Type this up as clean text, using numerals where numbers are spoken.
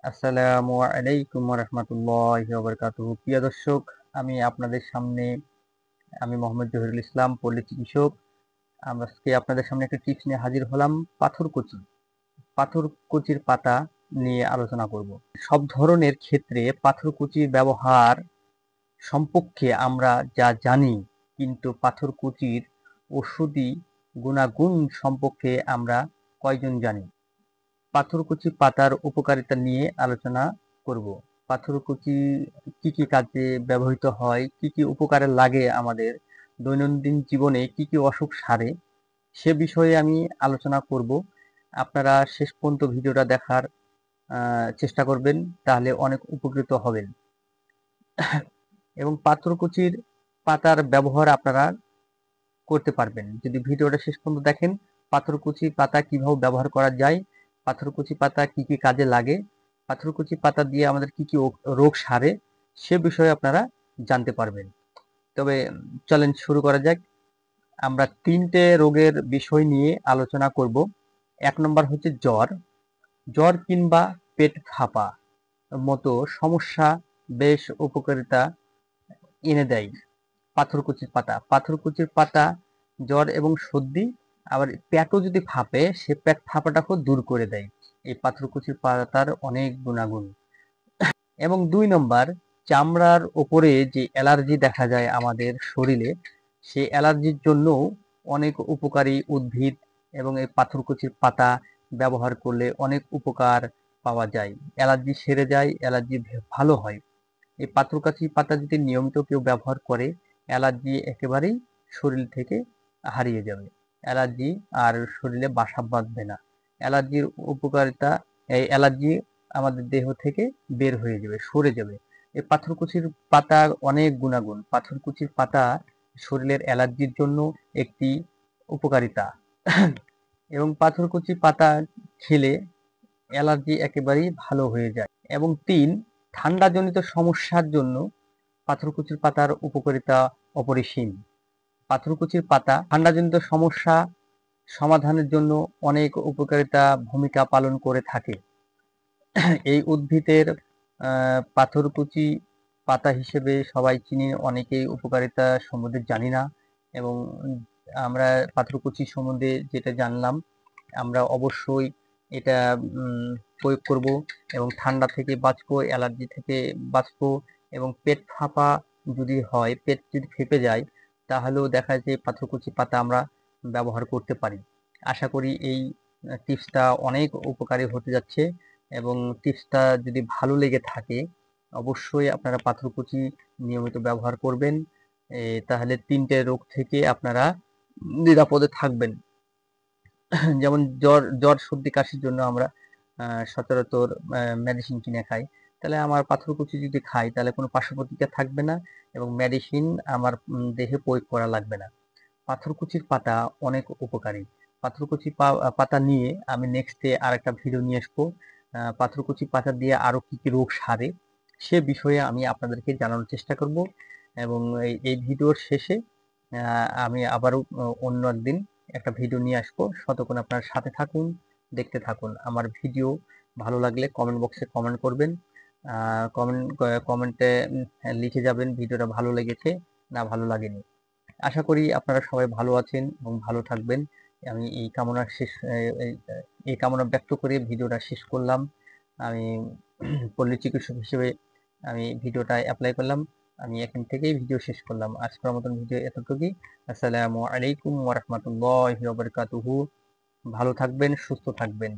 আসসালামু আলাইকুম রহমতুল্লাহি ওয়া বারাকাতুহু। প্রিয় দর্শক, আমি মোহাম্মদ জহিরুল ইসলাম, পল্লী চিকিৎসক। আজকে আপনাদের সামনে একটা টিপস নিয়ে হাজির হলাম। পাথরকুচির পাতা নিয়ে আলোচনা করব। সব ধরনের ক্ষেত্রে পাথরকুচির ব্যবহার সম্পর্কে আমরা যা জানি, কিন্তু পাথরকুচির ঔষধি গুণাগুণ সম্পর্কে আমরা কয়জন জানি? পাথরকুচি পাতার উপকারিতা নিয়ে আলোচনা করব। পাথরকুচি কি কি কাজে ব্যবহৃত হয়, কি কি উপকারে লাগে, আমাদের দৈনন্দিন জীবনে কি কি অসুখ সারে, সে বিষয়ে আমি আলোচনা করব। আপনারা শেষ পর্যন্ত ভিডিওটা দেখার চেষ্টা করবেন, তাহলে অনেক উপকৃত হবেন। এবং পাথরকুচির পাতার ব্যবহার আপনারা করতে পারবেন যদি ভিডিওটা শেষ পর্যন্ত দেখেন। পাথরকুচি পাতা কিভাবে ব্যবহার করা যায়, পাথরকুচি পাতা কি কি কাজে লাগে, পাথরকুচি পাতা দিয়ে আমাদের কি কি রোগ সারে, সে বিষয়ে আপনারা জানতে পারবেন। তবে চলেন শুরু করা যাক। আমরা তিনটে রোগের বিষয় নিয়ে আলোচনা করব। এক নম্বর হচ্ছে জ্বর। জ্বর কিংবা পেট ফাঁপা মতো সমস্যা বেশ উপকারিতা এনে দেয় পাথরকুচির পাতা জ্বর এবং সর্দি, আবার পেটও যদি ফাঁপে, সে পেট ফাঁপাটাকেও দূর করে দেয় এই পাথরকুচির পাতার অনেক গুণাগুণ। এবং দুই নম্বর, চামড়ার ওপরে যে অ্যালার্জি দেখা যায় আমাদের শরীরে, সেই অ্যালার্জির জন্য অনেক উপকারী উদ্ভিদ এবং এই পাথরকুচির পাতা ব্যবহার করলে অনেক উপকার পাওয়া যায়, অ্যালার্জি সেরে যায়, অ্যালার্জি ভালো হয়। এই পাথরকুচি পাতা যদি নিয়মিত কেউ ব্যবহার করে, অ্যালার্জি একেবারেই শরীর থেকে হারিয়ে যাবে, অ্যালার্জি আর শরীরে বাসা বাঁধবে না। অ্যালার্জির উপকারিতা, এই অ্যালার্জি আমাদের দেহ থেকে বের হয়ে যাবে, সরে যাবে। এই পাথরকুচির পাতার অনেক গুণাগুণ। পাথরকুচির পাতা শরীরের অ্যালার্জির জন্য একটি উপকারিতা। এবং পাথরকুচি পাতা খেলে অ্যালার্জি একেবারেই ভালো হয়ে যায়। এবং তিন, ঠান্ডাজনিত সমস্যার জন্য পাথরকুচির পাতার উপকারিতা অপরিসীম। পাথরকুচির পাতা ঠান্ডাজনিত সমস্যা সমাধানের জন্য অনেক উপকারিতা ভূমিকা পালন করে থাকে। এই উদ্ভিদের পাথরকুচি পাতা হিসেবে সবাই চিনি, অনেকেই উপকারিতা সম্বন্ধে জানি না। এবং আমরা পাথরকুচি সম্বন্ধে যেটা জানলাম, আমরা অবশ্যই এটা প্রয়োগ করব এবং ঠান্ডা থেকে বাঁচবো, অ্যালার্জি থেকে বাঁচবো। এবং পেট ফাঁপা যদি হয়, পেট যদি ফেঁপে যায়, তাহলেও দেখা যায় পাথরকুচি পাতা আমরা ব্যবহার করতে পারি। আশা করি এই টিপসটা অনেক উপকারী হতে যাচ্ছে। এবং টিপসটা যদি ভালো লেগে থাকে, অবশ্যই আপনারা পাথরকুচি নিয়মিত ব্যবহার করবেন। তাহলে তিনটে রোগ থেকে আপনারা নিরাপদে থাকবেন। যেমন জ্বর সর্দি কাশির জন্য আমরা সচরাচর মেডিসিন কিনে খাই। তাহলে আমার পাথরকুচি যদি খাই, তাহলে কোনো পার্শ্ব প্রতিক্রিয়া থাকবে না এবং মেডিসিন আমার দেহে প্রয়োগ করা লাগবে না। পাথরকুচির পাতা অনেক উপকারী। পাথরকুচি পাতা নিয়ে আমি নেক্সটে আর একটা ভিডিও নিয়ে আসবো। পাথরকুচি পাতা দিয়ে আরো কি কি রোগ সারে, সে বিষয়ে আমি আপনাদেরকে জানানোর চেষ্টা করব। এবং এই ভিডিওর শেষে আমি আবারও অন্য একদিন একটা ভিডিও নিয়ে আসবো। ততক্ষণ আপনার সাথে থাকুন, দেখতে থাকুন আমার ভিডিও। ভালো লাগলে কমেন্ট বক্সে কমেন্ট করবেন। কমেন্টে লিখে যাবেন ভিডিওটা ভালো লেগেছে না ভালো লাগেনি। আশা করি আপনারা সবাই ভালো আছেন এবং ভালো থাকবেন। আমি এই কামনা ব্যক্ত করে ভিডিওটা শেষ করলাম। আমি পল্লী চিকিৎসক হিসেবে আমি ভিডিওটা অ্যাপ্লাই করলাম। আমি এখান থেকেই ভিডিও শেষ করলাম। আজকের মতন ভিডিও এতটুকুই। আসসালামু আলাইকুম ওয়া রাহমাতুল্লাহি ওয়া বারাকাতুহু। ভালো থাকবেন, সুস্থ থাকবেন।